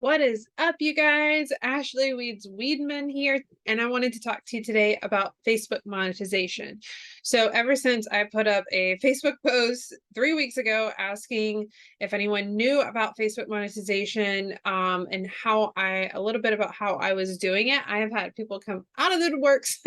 What is up, you guys? Ashley Weeds Weedman here, and I wanted to talk to you today about Facebook monetization. So, ever since I put up a Facebook post 3 weeks ago asking if anyone knew about Facebook monetization and a little bit about how I was doing it, I have had people come out of the woodworks,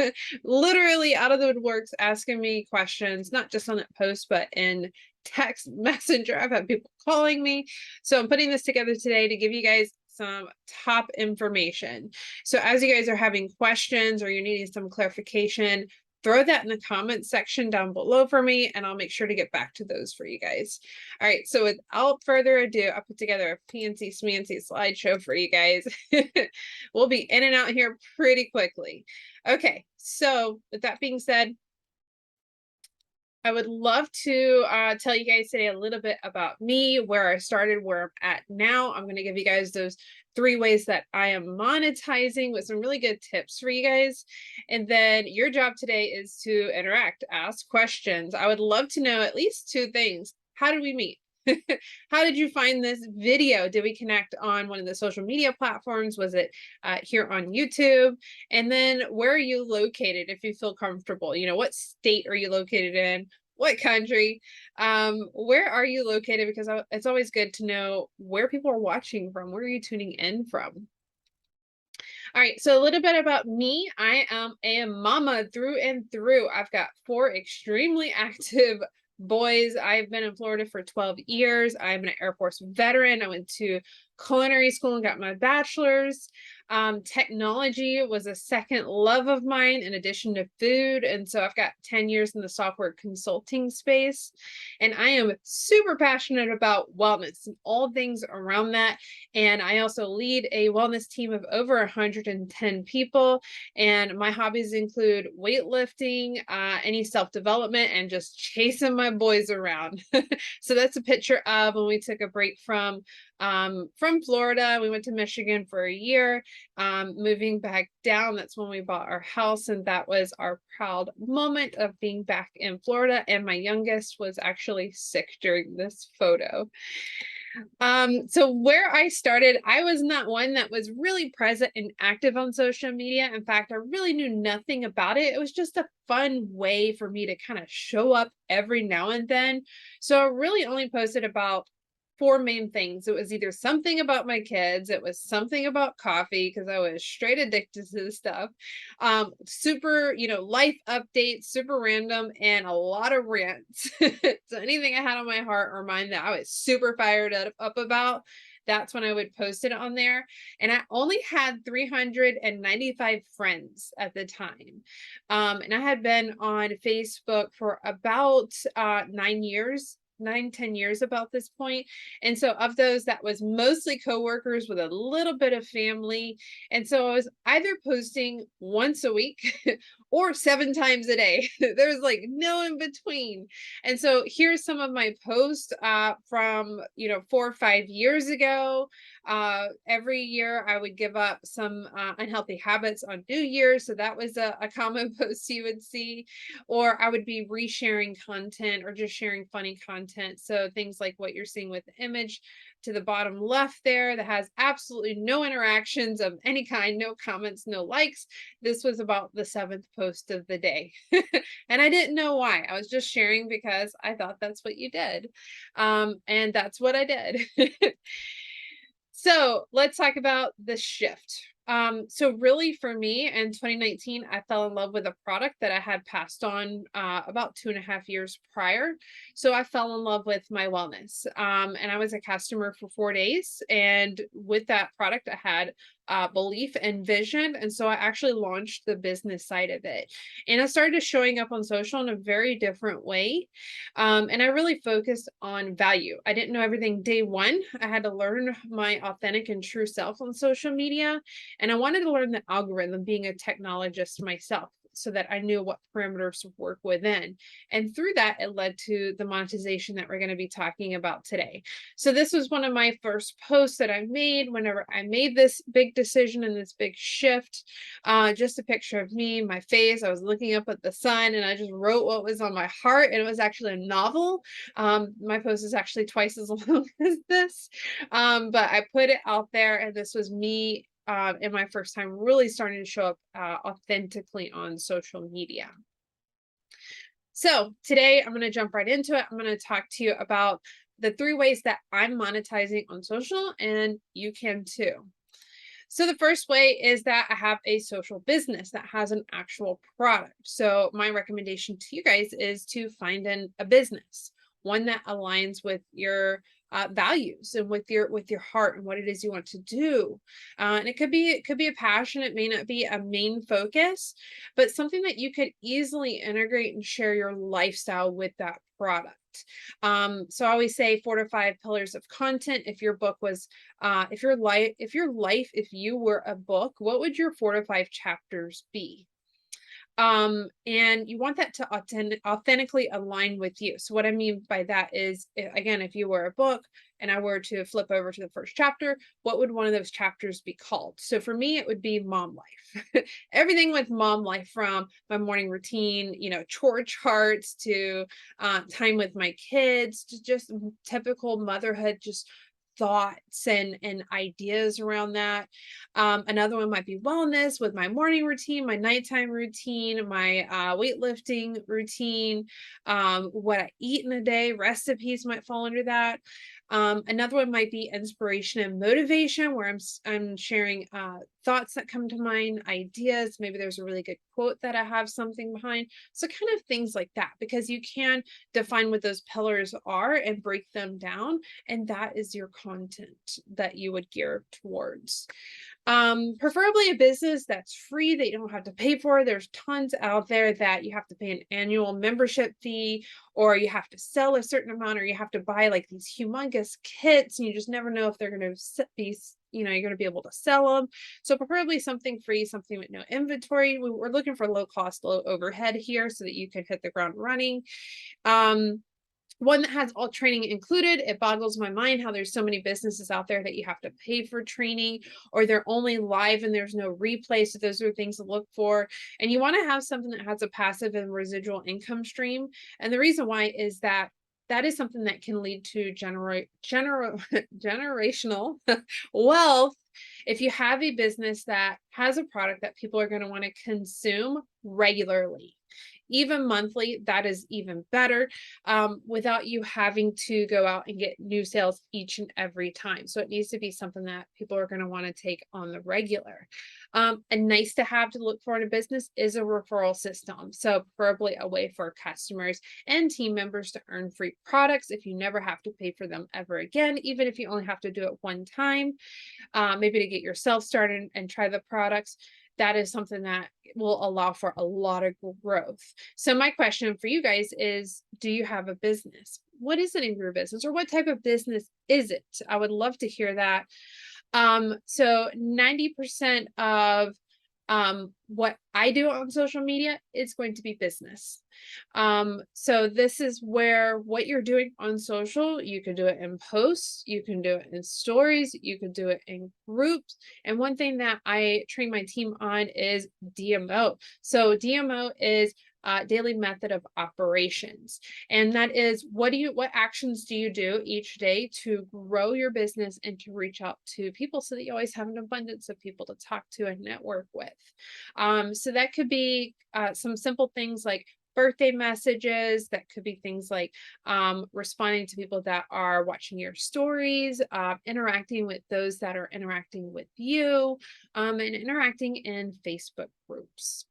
literally out of the woodworks, asking me questions, not just on that post, but in text messenger. I've had people calling me. So I'm putting this together today to give you guys some top information. So as you guys are having questions or you're needing some clarification, throw that in the comments section down below for me, and I'll make sure to get back to those for you guys. All right, so without further ado, I put together a fancy smancy slideshow for you guys. We'll be in and out here pretty quickly. Okay, so with that being said, I would love to tell you guys today a little bit about me, where I started, where I'm at now. I'm going to give you guys those 3 ways that I am monetizing with some really good tips for you guys. And then your job today is to interact, ask questions. I would love to know at least 2 things. How did we meet? How did you find this video? Did we connect on one of the social media platforms? Was it here on YouTube? And then where are you located if you feel comfortable? You know, what state are you located in? What country? Where are you located? Because it's always good to know where people are watching from. Where are you tuning in from? All right, so a little bit about me. I am a mama through and through. I've got 4 extremely active boys. I've been in Florida for 12 years. I'm an Air Force veteran. I went to culinary school and got my bachelor's. Technology was a second love of mine in addition to food. And so I've got 10 years in the software consulting space. And I am super passionate about wellness and all things around that. And I also lead a wellness team of over 110 people. And my hobbies include weightlifting, any self-development, and just chasing my boys around. So that's a picture of when we took a break from Florida. We went to Michigan for a year. Moving back down, that's when we bought our house, and that was our proud moment of being back in Florida. And my youngest was actually sick during this photo. So where I started, I was not one that was really present and active on social media. In fact, I really knew nothing about it. It was just a fun way for me to kind of show up every now and then. So I really only posted about 4 main things. It was either something about my kids, it was something about coffee, because I was straight addicted to this stuff. Super, life updates, super random, and a lot of rants. So anything I had on my heart or mind that I was super fired up about, that's when I would post it on there. And I only had 395 friends at the time. And I had been on Facebook for about 10 years about this point. And so of those, that was mostly coworkers with a little bit of family. And so I was either posting once a week or 7 times a day. There was like no in between. And so here's some of my posts from 4 or 5 years ago. Every year I would give up some unhealthy habits on New Year's. So that was a common post you would see. Or I would be resharing content or just sharing funny content. So things like what you're seeing with the image to the bottom left there that has absolutely no interactions of any kind, no comments, no likes. This was about the 7th post of the day. And I didn't know why. I was just sharing because I thought that's what you did. And that's what I did. So let's talk about the shift. So really for me in 2019, I fell in love with a product that I had passed on about 2.5 years prior. So I fell in love with my wellness. And I was a customer for 4 days. And with that product, I had belief and vision. And so I actually launched the business side of it. And I started showing up on social in a very different way. And I really focused on value. I didn't know everything day one. I had to learn my authentic and true self on social media. And I wanted to learn the algorithm, being a technologist myself. so that I knew what parameters to work within. And through that, it led to the monetization that we're going to be talking about today. So this was one of my first posts that I made whenever I made this big decision and this big shift. Just a picture of me, my face. I was looking up at the sun and I just wrote what was on my heart. And it was actually a novel. My post is actually twice as long as this. But I put it out there, and this was me in my first time really starting to show up authentically on social media. So today I'm going to jump right into it. I'm going to talk to you about the 3 ways that I'm monetizing on social, and you can too. So the first way is that I have a social business that has an actual product. So my recommendation to you guys is to find a business, one that aligns with your values and with your heart and what it is you want to do. And it could be a passion. It may not be a main focus, but something that you could easily integrate and share your lifestyle with that product. So I always say 4 to 5 pillars of content. If your book was, if your life, if you were a book, what would your 4 to 5 chapters be? And you want that to authentically align with you. So what I mean by that is, again, if you were a book and I were to flip over to the first chapter, what would one of those chapters be called? So for me, it would be mom life. Everything with mom life, from my morning routine, chore charts, to time with my kids, to just typical motherhood, just thoughts and ideas around that. Another one might be wellness, with my morning routine, my nighttime routine, my weightlifting routine, what I eat in a day. Recipes might fall under that. Another one might be inspiration and motivation, where I'm sharing thoughts that come to mind, ideas. Maybe there's a really good quote that I have something behind. So kind of things like that, because you can define what those pillars are and break them down, and that is your content that you would gear towards. Preferably a business that's free, that you don't have to pay for. There's tons out there that you have to pay an annual membership fee, or you have to sell a certain amount, or you have to buy like these humongous kits, and you just never know if they're going to be, you're going to be able to sell them. So preferably something free, something with no inventory. We're looking for low cost, low overhead here, so that you can hit the ground running. One that has all training included. It boggles my mind how there's so many businesses out there that you have to pay for training, or they're only live and there's no replay. So those are things to look for. And you want to have something that has a passive and residual income stream. And the reason why is that is something that can lead to generational wealth. If you have a business that has a product that people are going to want to consume regularly, even monthly, that is even better, without you having to go out and get new sales each and every time. So it needs to be something that people are going to want to take on the regular. A nice to have to look for in a business is a referral system. So preferably a way for customers and team members to earn free products if you never have to pay for them ever again, even if you only have to do it one time, maybe to get yourself started and try the products. That is something that will allow for a lot of growth. So my question for you guys is, do you have a business? What is it in your business, or what type of business is it? I would love to hear that. So 90% of what I do on social media is going to be business. So this is where what you're doing on social, you can do it in posts, you can do it in stories, you can do it in groups. And one thing that I train my team on is DMO. So DMO is daily method of operations. And that is, what actions do you do each day to grow your business and to reach out to people, so that you always have an abundance of people to talk to and network with. So that could be some simple things like birthday messages. That could be things like responding to people that are watching your stories, interacting with those that are interacting with you, and interacting in Facebook groups.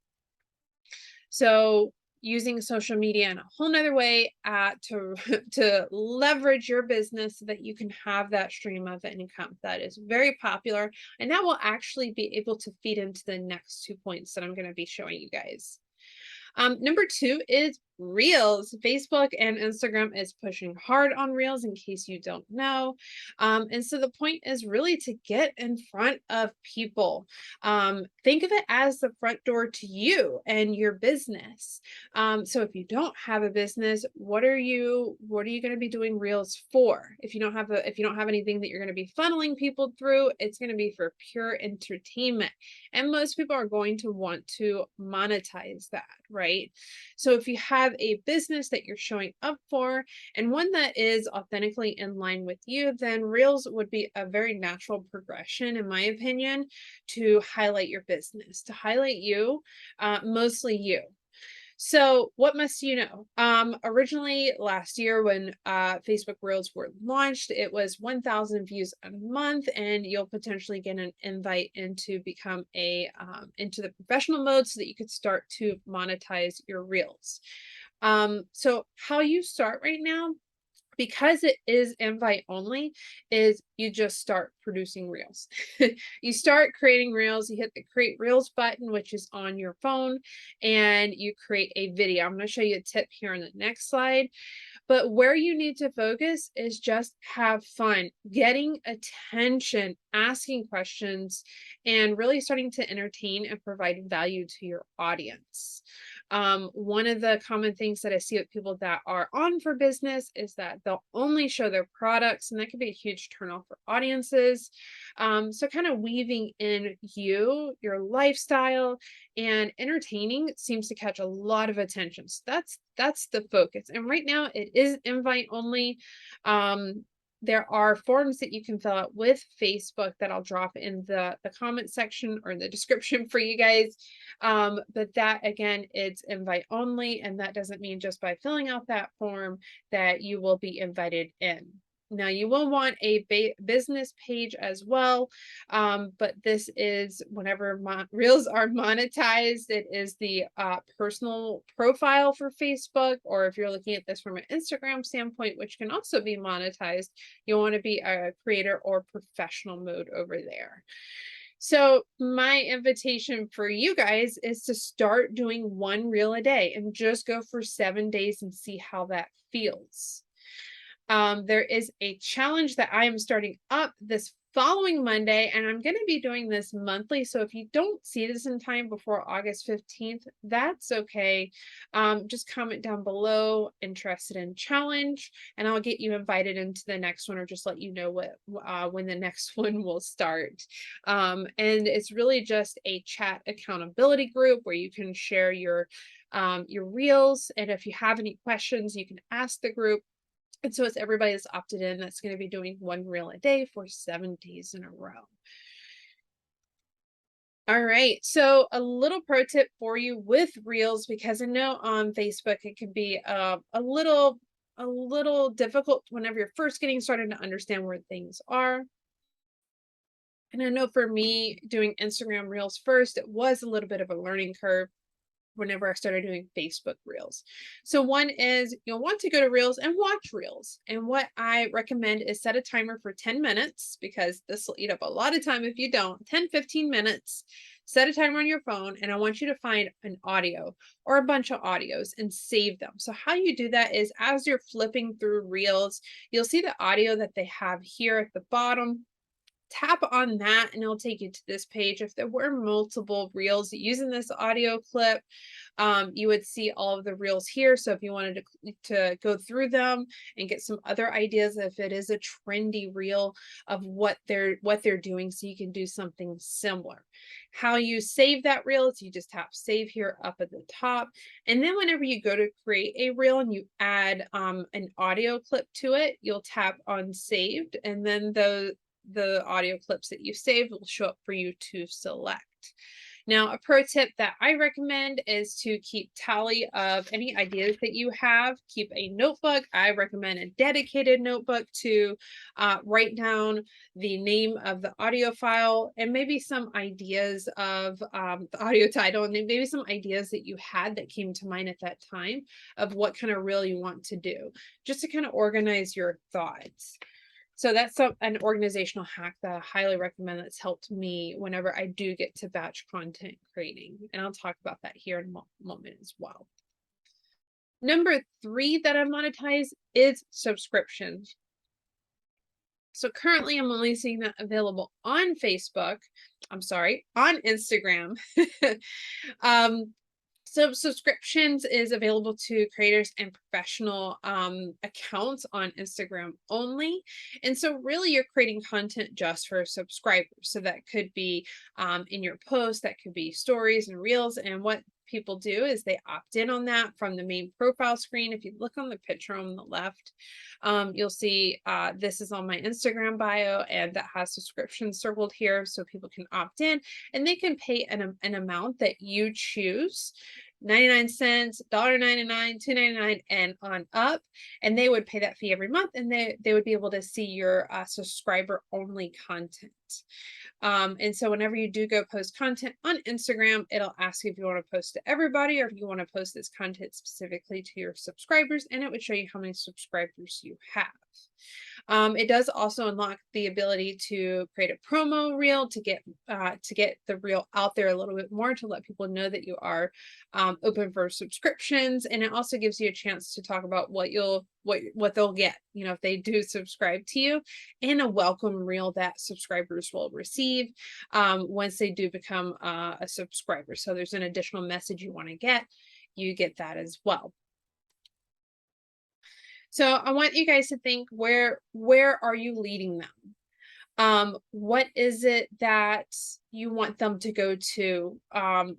So using social media in a whole nother way to leverage your business so that you can have that stream of income. That is very popular, and that will actually be able to feed into the next 2 points that I'm going to be showing you guys. Number 2 is Reels. Facebook and Instagram is pushing hard on Reels, in case you don't know. And so the point is really to get in front of people. Think of it as the front door to you and your business. So if you don't have a business, what are you going to be doing Reels for? If you don't have anything that you're going to be funneling people through, it's going to be for pure entertainment. And most people are going to want to monetize that, right? So if you have a business that you're showing up for and one that is authentically in line with you, then Reels would be a very natural progression, in my opinion, to highlight your business, to highlight you, mostly you. So what must you know? Originally last year when Facebook Reels were launched, it was 1,000 views a month, and you'll potentially get an invite into become into the professional mode so that you could start to monetize your Reels. So how you start right now, because it is invite only, is you just start producing reels. You start creating reels, you hit the create reels button, which is on your phone, and you create a video. I'm going to show you a tip here on the next slide. But where you need to focus is just have fun, getting attention, asking questions, and really starting to entertain and provide value to your audience. One of the common things that I see with people that are on for business is that they'll only show their products, and that can be a huge turnoff for audiences. So kind of weaving in your lifestyle, and entertaining seems to catch a lot of attention. So that's the focus. And right now it is invite only. There are forms that you can fill out with Facebook that I'll drop in the comment section or the description for you guys. But that again, it's invite only, and that doesn't mean just by filling out that form that you will be invited in. Now, you will want a business page as well, but this is whenever Reels are monetized, it is the personal profile for Facebook, or if you're looking at this from an Instagram standpoint, which can also be monetized, you'll want to be a creator or professional mode over there. So my invitation for you guys is to start doing one reel a day and just go for 7 days and see how that feels. There is a challenge that I am starting up this following Monday, and I'm going to be doing this monthly. So if you don't see this in time before August 15th, that's okay. Just comment down below, interested in challenge, and I'll get you invited into the next one, or just let you know when the next one will start. And it's really just a chat accountability group where you can share your reels, and if you have any questions, you can ask the group. And so it's everybody that's opted in that's going to be doing one reel a day for 7 days in a row. All right. So a little pro tip for you with reels, because I know on Facebook it can be a little difficult whenever you're first getting started to understand where things are. And I know for me, doing Instagram reels first, it was a little bit of a learning curve whenever I started doing Facebook Reels. So one is you'll want to go to Reels and watch Reels. And what I recommend is set a timer for 10 minutes, because this will eat up a lot of time if you don't. 10-15 minutes. Set a timer on your phone, and I want you to find an audio or a bunch of audios and save them. So how you do that is, as you're flipping through Reels, you'll see the audio that they have here at the bottom. Tap on that and it'll take you to this page. If there were multiple reels using this audio clip, you would see all of the reels here. So if you wanted to go through them and get some other ideas, if it is a trendy reel of what they're doing, so you can do something similar. How you save that reel is you just tap save here up at the top, and then whenever you go to create a reel and you add an audio clip to it, you'll tap on saved, and then the audio clips that you saved will show up for you to select. Now, a pro tip that I recommend is to keep tally of any ideas that you have. Keep a notebook. I recommend a dedicated notebook to write down the name of the audio file, and maybe some ideas of the audio title, and then maybe some ideas that you had that came to mind at that time of what kind of reel you want to do, just to kind of organize your thoughts. So that's an organizational hack that I highly recommend, that's helped me whenever I do get to batch content creating. And I'll talk about that here in a moment as well. Number 3 that I monetize is subscriptions. So currently I'm only seeing that available on Facebook. I'm sorry, on Instagram. um, so subscriptions is available to creators and professional accounts on Instagram only. And so really you're creating content just for subscribers. So that could be in your post, that could be stories and reels. And what people do is they opt in on that from the main profile screen. If you look on the picture on the left, you'll see this is on my Instagram bio, and that has subscriptions circled here so people can opt in and they can pay an amount that you choose. 99 cents, $1.99, $2.99, and on up. And they would pay that fee every month, and they would be able to see your subscriber only content. And so whenever you do go post content on Instagram, it'll ask you if you want to post to everybody or if you want to post this content specifically to your subscribers, and it would show you how many subscribers you have. It does also unlock the ability to create a promo reel to get the reel out there a little bit more, to let people know that you are open for subscriptions, and it also gives you a chance to talk about what they'll get, if they do subscribe to you, and a welcome reel that subscribers will receive once they do become a subscriber. So there's an additional message you want to get, you get that as well. So I want you guys to think, where are you leading them? What is it that you want them to go to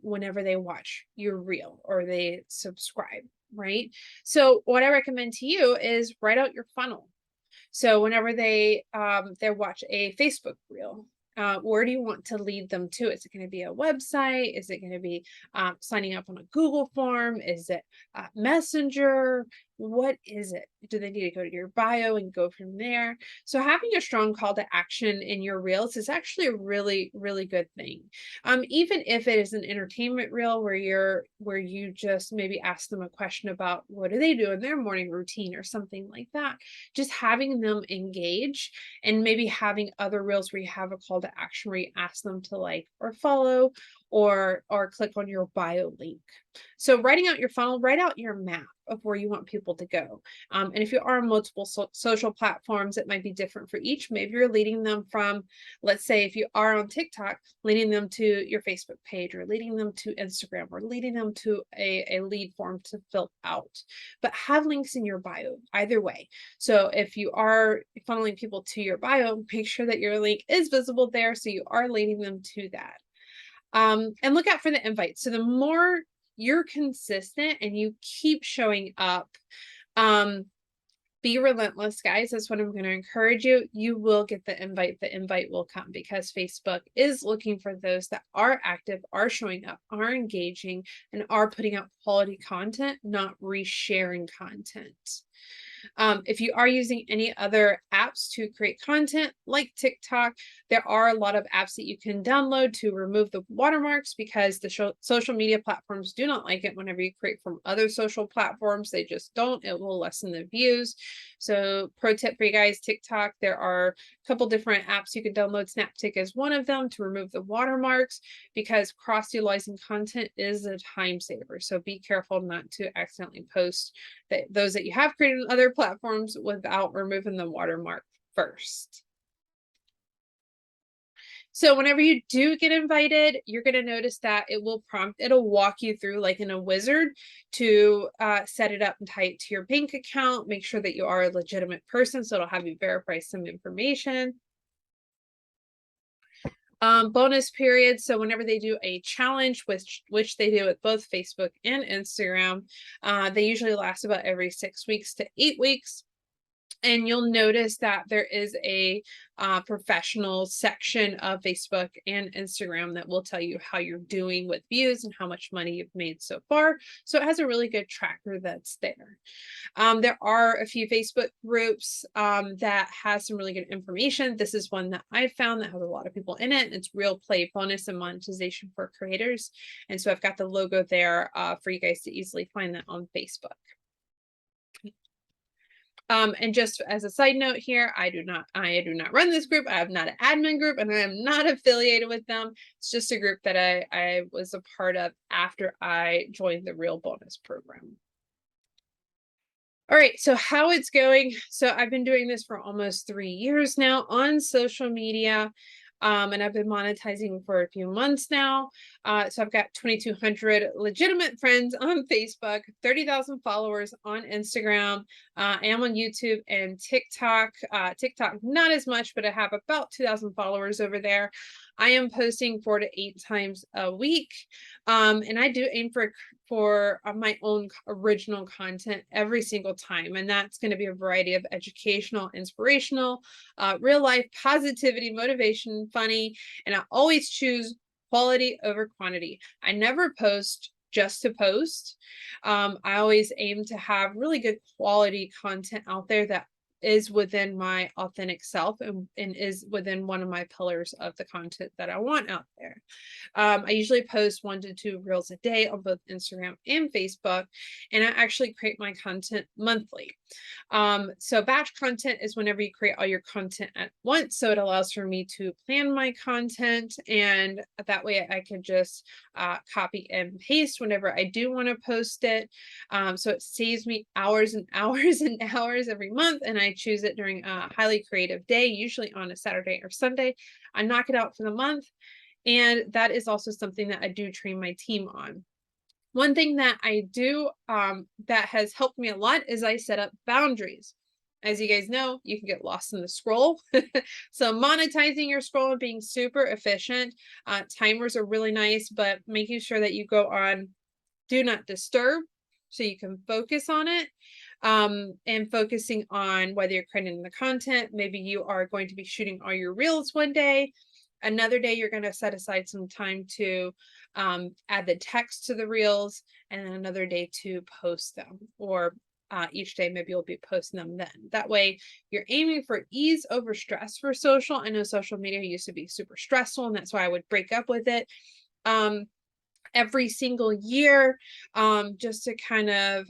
whenever they watch your reel or they subscribe, right? So what I recommend to you is write out your funnel. So whenever they watch a Facebook reel, where do you want to lead them to? Is it going to be a website? Is it going to be signing up on a Google form? Is it Messenger? What is it? Do they need to go to your bio and go from there? So having a strong call to action in your reels is actually a really, really good thing. Even if it is an entertainment reel where you just maybe ask them a question about what do they do in their morning routine or something like that. Just having them engage, and maybe having other reels where you have a call to action where you ask them to like or follow or click on your bio link. So writing out your funnel, write out your map of where you want people to go. And if you are on multiple social platforms, it might be different for each. Maybe you're leading them from, let's say if you are on TikTok, leading them to your Facebook page, or leading them to Instagram, or leading them to a lead form to fill out. But have links in your bio either way. So if you are funneling people to your bio, make sure that your link is visible there so you are leading them to that. And look out for the invites. So the more you're consistent and you keep showing up, be relentless, guys. That's what I'm going to encourage you. You will get the invite. The invite will come because Facebook is looking for those that are active, are showing up, are engaging, and are putting out quality content, not resharing content. If you are using any other apps to create content like TikTok, there are a lot of apps that you can download to remove the watermarks, because the social media platforms do not like it whenever you create from other social platforms. They just don't. It will lessen the views. So pro tip for you guys, TikTok, there are a couple different apps you can download. Snaptic is one of them to remove the watermarks, because cross-utilizing content is a time saver. So be careful not to accidentally post those that you have created on other platforms without removing the watermark first. So whenever you do get invited, you're going to notice that it'll walk you through like in a wizard to set it up and tie it to your bank account. Make sure that you are a legitimate person. So it'll have you verify some information. Bonus periods. So whenever they do a challenge, which they do with both Facebook and Instagram, they usually last about every 6 weeks to 8 weeks. And you'll notice that there is a professional section of Facebook and Instagram that will tell you how you're doing with views and how much money you've made so far. So it has a really good tracker that's there. There are a few Facebook groups that has some really good information. This is one that I found that has a lot of people in it. It's Real Play Bonus and Monetization for Creators. And so I've got the logo there for you guys to easily find that on Facebook. And just as a side note here, I do not run this group. I am not an admin group, and I am not affiliated with them. It's just a group that I was a part of after I joined the Real Bonus program. All right, so how it's going. So I've been doing this for almost 3 years now on social media. And I've been monetizing for a few months now. So I've got 2,200 legitimate friends on Facebook, 30,000 followers on Instagram. I am on YouTube and TikTok. TikTok, not as much, but I have about 2,000 followers over there. I am posting 4 to 8 times a week. And I do aim for my own original content every single time. And that's going to be a variety of educational, inspirational, real life positivity, motivation, funny. And I always choose quality over quantity. I never post just to post. I always aim to have really good quality content out there that is within my authentic self and is within one of my pillars of the content that I want out there. I usually post 1 to 2 reels a day on both Instagram and Facebook, and I actually create my content monthly. So batch content is whenever you create all your content at once. So it allows for me to plan my content, and that way I can just copy and paste whenever I do want to post it. So it saves me hours and hours and hours every month, and I choose it during a highly creative day, usually on a Saturday or Sunday. I knock it out for the month. And that is also something that I do train my team on. One thing that I do that has helped me a lot is I set up boundaries. As you guys know, you can get lost in the scroll. So monetizing your scroll and being super efficient. Timers are really nice, but making sure that you go on do not disturb so you can focus on it. And focusing on whether you're creating the content. Maybe you are going to be shooting all your reels one day. Another day, you're going to set aside some time to add the text to the reels, and then another day to post them. Or each day, maybe you'll be posting them then. That way, you're aiming for ease over stress for social. I know social media used to be super stressful, and that's why I would break up with it. Every single year, just to kind of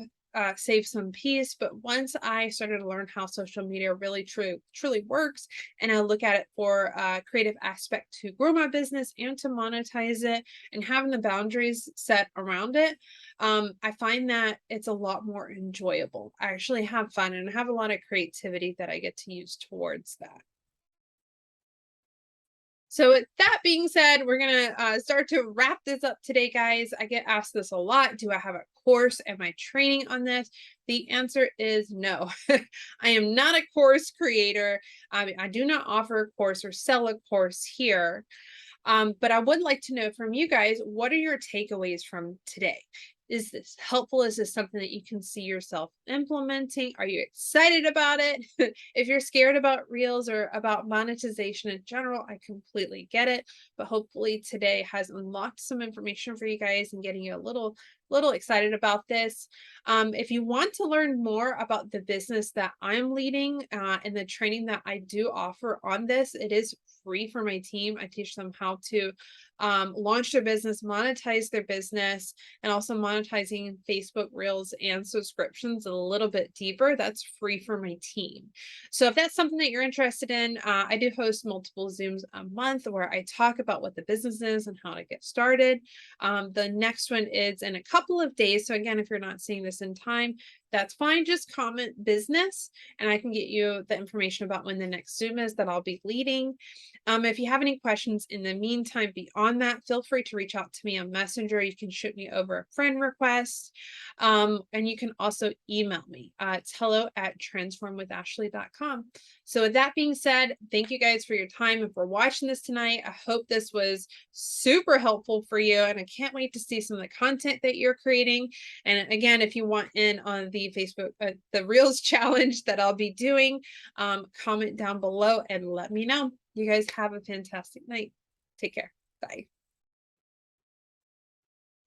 save some peace. But once I started to learn how social media really truly works, and I look at it for a creative aspect to grow my business and to monetize it, and having the boundaries set around it, I find that it's a lot more enjoyable. I actually have fun and I have a lot of creativity that I get to use towards that. So with that being said, we're gonna start to wrap this up today, guys. I get asked this a lot. Do I have a course? Am I training on this? The answer is no. I am not a course creator. I do not offer a course or sell a course here. But I would like to know from you guys, what are your takeaways from today? Is this helpful? Is this something that you can see yourself implementing? Are you excited about it? If you're scared about reels or about monetization in general, I completely get it. But hopefully today has unlocked some information for you guys and getting you a little excited about this. If you want to learn more about the business that I'm leading and the training that I do offer on this, it is free for my team. I teach them how to launch their business, monetize their business, and also monetizing Facebook Reels and subscriptions a little bit deeper. That's free for my team. So if that's something that you're interested in, I do host multiple Zooms a month where I talk about what the business is and how to get started. The next one is in a couple of days. So again, if you're not seeing this in time, that's fine. Just comment business and I can get you the information about when the next Zoom is that I'll be leading. If you have any questions in the meantime beyond that, feel free to reach out to me on Messenger. You can shoot me over a friend request. And you can also email me. It's hello@transformwithashley.com. So with that being said, thank you guys for your time and for watching this tonight. I hope this was super helpful for you. And I can't wait to see some of the content that you're creating. And again, if you want in on the Facebook, the Reels challenge that I'll be doing, comment down below and let me know. You guys have a fantastic night. Take care. Bye.